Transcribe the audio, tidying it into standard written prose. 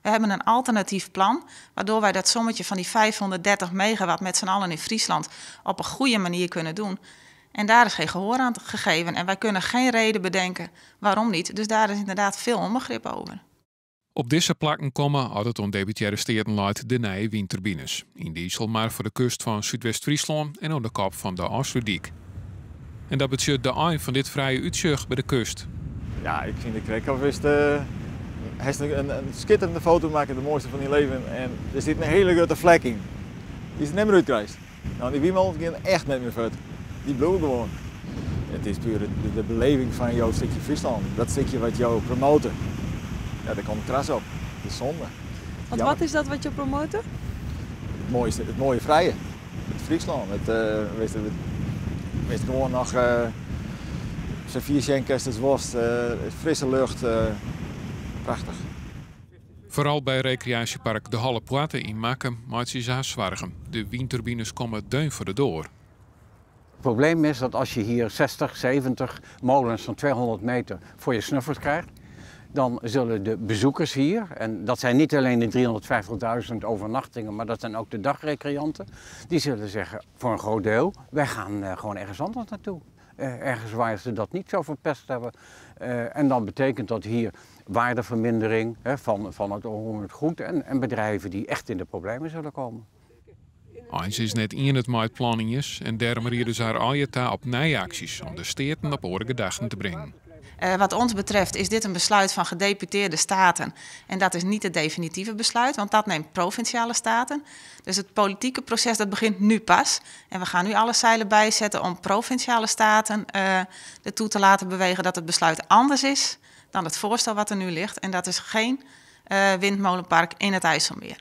We hebben een alternatief plan, waardoor wij dat sommetje van die 530 megawatt met z'n allen in Friesland op een goede manier kunnen doen. En daar is geen gehoor aan gegeven en wij kunnen geen reden bedenken waarom niet. Dus daar is inderdaad veel onbegrip over. Op deze plakken komen uit het ondebitaire steden de nieuwe windturbines. In diesel maar voor de kust van Zuidwest-Friesland en op de kop van de Oosterdiek. En dat betekent de eind van dit vrije uitzicht bij de kust. Ja, ik vind de Krekhof is een schitterende foto maken, de mooiste van je leven. En er zit een hele grote vlek in. Die is niet meer uitkrijgt. Nou, die wiemel gaan echt niet meer vet. Die bloeien gewoon. Het is puur de beleving van jouw stukje Friesland. Dat stukje wat jou promoten. Ja, daar komt kras op. Dat is zonde. Want wat is dat wat je promoten? Het mooie vrije. Het Friesland. Wees gewoon nog zo'n 4 schenkers worst, frisse lucht. Prachtig. Vooral bij recreatiepark De Halle Poite in Makken maakt ze haar zwargen. De windturbines komen deun voor de door. Het probleem is dat als je hier 60, 70 molens van 200 meter voor je snuffers krijgt, dan zullen de bezoekers hier, en dat zijn niet alleen de 350.000 overnachtingen, maar dat zijn ook de dagrecreanten, die zullen zeggen voor een groot deel, wij gaan gewoon ergens anders naartoe. Ergens waar ze dat niet zo verpest hebben. En dan betekent dat hier waardevermindering van het onroerend goed en bedrijven die echt in de problemen zullen komen. Eens is net in het met planninges en daarom rieden ze haar aljeta op nijacties om de steden op orde gedachten te brengen. Wat ons betreft is dit een besluit van gedeputeerde staten. En dat is niet het definitieve besluit, want dat neemt provinciale staten. Dus het politieke proces dat begint nu pas. En we gaan nu alle zeilen bijzetten om provinciale staten ertoe te laten bewegen dat het besluit anders is dan het voorstel wat er nu ligt. En dat is geen windmolenpark in het IJsselmeer.